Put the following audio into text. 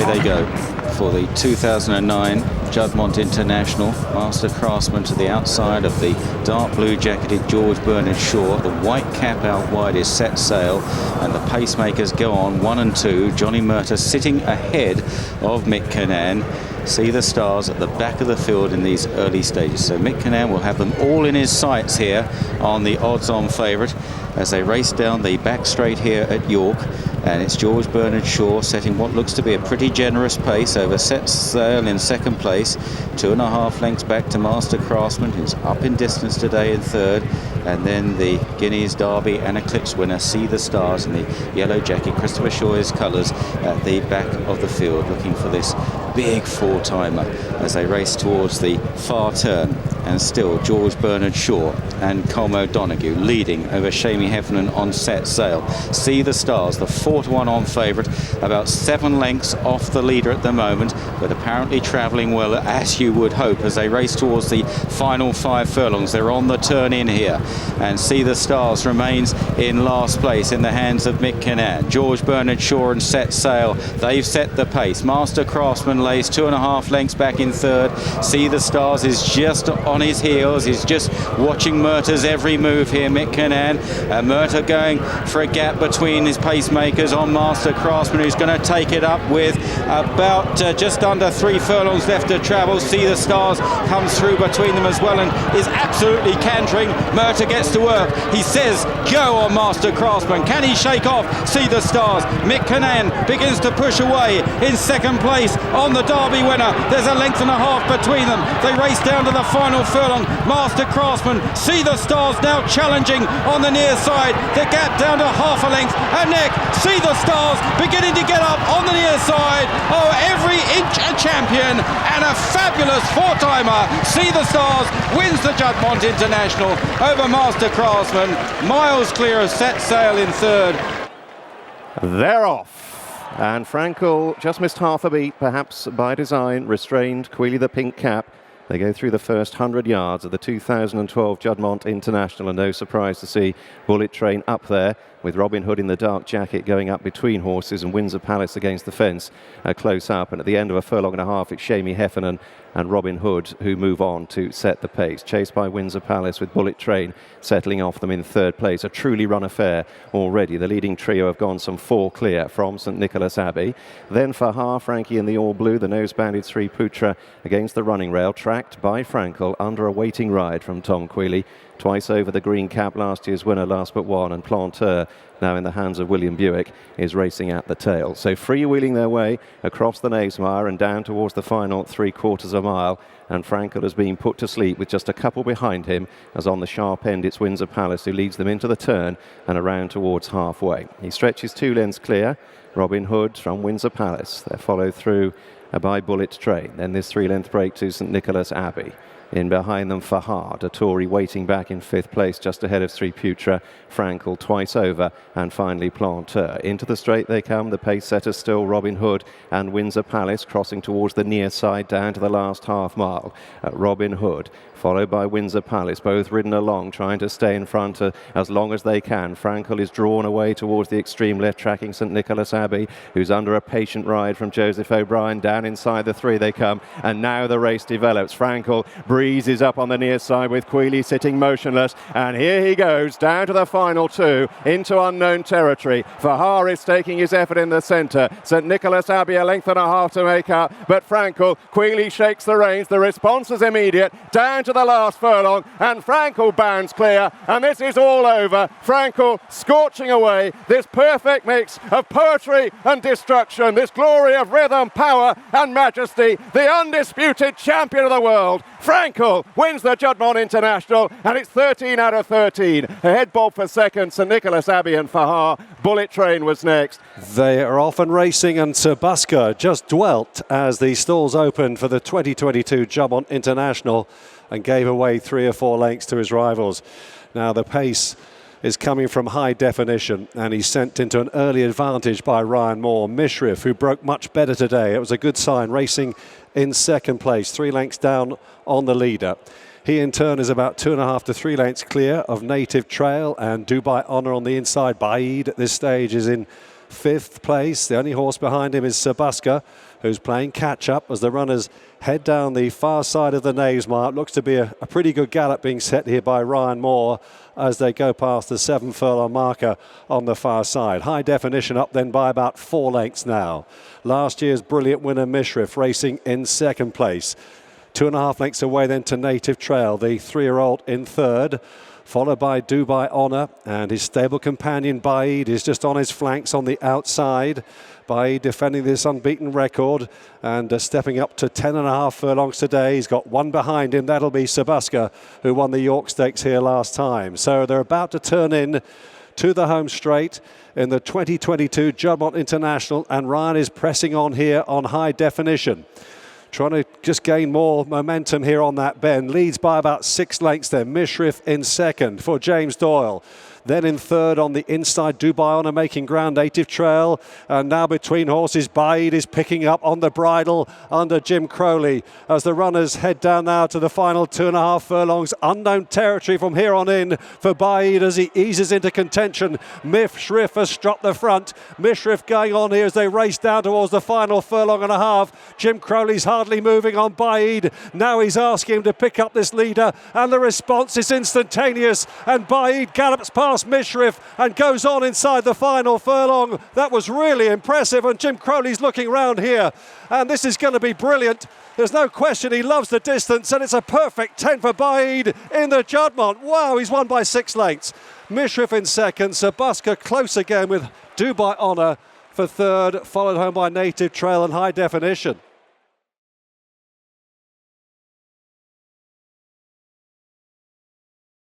they go for the 2009 Juddmonte International. Master Craftsman to the outside of the dark blue jacketed George Bernard Shaw. The white cap out wide is set sail, and the pacemakers go on 1 and 2. Johnny Murtagh sitting ahead of Mick Cannan. See the stars at the back of the field in these early stages. So Mick Cannan will have them all in his sights here on the odds-on favourite as they race down the back straight here at York. And it's George Bernard Shaw setting what looks to be a pretty generous pace over set sail in second place. 2.5 lengths back to Master Craftsman, who's up in distance today in third. And then the Guineas Derby and Eclipse winner, See the Stars, in the yellow jacket, Christopher Shaw's colours, at the back of the field, looking for this big four-timer as they race towards the far turn. And still George Bernard Shaw and Colm O'Donoghue leading over Shamie Heffernan on set sail. See the Stars, the 4-to-1 on favourite, about 7 lengths off the leader at the moment, but apparently travelling well, as you would hope, as they race towards the final 5 furlongs. They're on the turn in here, and See the Stars remains in last place in the hands of Mick Cannan. George Bernard Shaw and set sail, they've set the pace. Master Craftsman lays 2.5 lengths back in third. See the Stars is just on his heels. He's just watching Murtagh's every move here, Mick Cannan. Murtagh going for a gap between his pacemakers on Master Craftsman, who's going to take it up with about just under 3 furlongs left to travel. See the Stars comes through between them as well and is absolutely cantering. Murtagh gets to work. He says go on Master Craftsman. Can he shake off See the Stars? Mick Cannan begins to push away in second place on the Derby winner. There's a length and a half between them. They race down to the final furlong. Master Craftsman, See the Stars now challenging on the near side. The gap down to half a length. And Nick, See the Stars beginning to get up on the near side. Oh, every inch a champion and a fabulous four-timer. See the Stars wins the Juddmonte International over Master Craftsman. Miles clear of set sail in third. They're off. And Frankel just missed half a beat, perhaps by design, restrained Queally the pink cap. They go through the first 100 yards of the 2012 Juddmonte International, and no surprise to see Bullet Train up there with Robin Hood in the dark jacket going up between horses and Windsor Palace against the fence close up. And at the end of a furlong and a half, it's Shamie Heffernan and Robin Hood who move on to set the pace, chased by Windsor Palace with Bullet Train settling off them in third place. A truly run affair already. The leading trio have gone some 4 clear from St Nicholas Abbey. Then Fahar, Frankie in the all blue, the nose-banded Sri Putra against the running rail, tracked by Frankel under a waiting ride from Tom Queally. Twice over the green cap, last year's winner, last but one, and Planteur, now in the hands of William Buick, is racing at the tail. So freewheeling their way across the Knavesmire and down towards the final 3/4 of a mile, and Frankel has been put to sleep with just a couple behind him, as on the sharp end it's Windsor Palace who leads them into the turn and around towards halfway. He stretches 2 lengths clear, Robin Hood from Windsor Palace. They're followed through by Bullet Train. Then this 3-length break to St Nicholas Abbey. In behind them, Fahar, a Tory waiting back in 5th place, just ahead of Sri Putra, Frankel twice over, and finally Planteur. Into the straight they come, the pace setters still Robin Hood and Windsor Palace, crossing towards the near side down to the last half mile. Robin Hood, followed by Windsor Palace, both ridden along, trying to stay in front as long as they can. Frankel is drawn away towards the extreme left, tracking St Nicholas Abbey, who's under a patient ride from Joseph O'Brien. Down inside the 3 they come, and now the race develops. Frankel breezes up on the near side with Queally sitting motionless, and here he goes down to the final 2 into unknown territory. Fahar is taking his effort in the centre. St Nicholas Abbey a length and a half to make up, but Frankel, Queally shakes the reins. The response is immediate. Down to the last furlong, and Frankel bounds clear, and this is all over. Frankel scorching away this perfect mix of poetry and destruction, this glory of rhythm, power and majesty, the undisputed champion of the world. Frankel wins the Juddmonte International, and it's 13 out of 13. Ahead bob for second, St Nicholas Abbey and Fahar. Bullet Train was next. They are off and racing, and Sir Busker just dwelt as the stalls opened for the 2022 Juddmonte International and gave away 3 or 4 lengths to his rivals. Now the pace is coming from high definition, and he's sent into an early advantage by Ryan Moore. Mishrif, who broke much better today, it was a good sign, racing in second place, 3 lengths down on the leader. He in turn is about 2.5 to 3 lengths clear of Native Trail and Dubai Honor on the inside. Baaeed at this stage is in fifth place. The only horse behind him is Sabaska, who's playing catch-up as the runners head down the far side of the Naves Mile. It looks to be a pretty good gallop being set here by Ryan Moore as they go past the 7 furlong marker on the far side. High Definition up then by about 4 lengths now. Last year's brilliant winner Mishrif racing in second place. 2.5 lengths away then to Native Trail, the 3-year-old in third, followed by Dubai Honor, and his stable companion Baaeed is just on his flanks on the outside. Baaeed defending this unbeaten record and stepping up to 10.5 furlongs today. He's got one behind him. That'll be Sabaska, who won the York Stakes here last time. So they're about to turn in to the home straight in the 2022 Juddmonte International, and Ryan is pressing on here on High Definition, trying to just gain more momentum here on that bend. Leads by about 6 lengths then. Mishrif in second for James Doyle. Then in third on the inside, Dubai Honor making ground, Native Trail. And now between horses, Baaeed is picking up on the bridle under Jim Crowley as the runners head down now to the final 2.5 furlongs. Unknown territory from here on in for Baaeed as he eases into contention. Mishrif has struck the front. Mishrif going on here as they race down towards the final furlong and a half. Jim Crowley's hardly moving on Baaeed. Now he's asking him to pick up this leader, and the response is instantaneous, and Baaeed gallops past Mishrif and goes on inside the final furlong. That was really impressive, and Jim Crowley's looking round here, and this is going to be brilliant. There's no question he loves the distance, and it's a perfect 10 for Baaeed in the Juddmonte. Wow, he's won by 6 lengths. Mishrif in second, Sabaska close again with Dubai Honor for third, followed home by Native Trail and High Definition.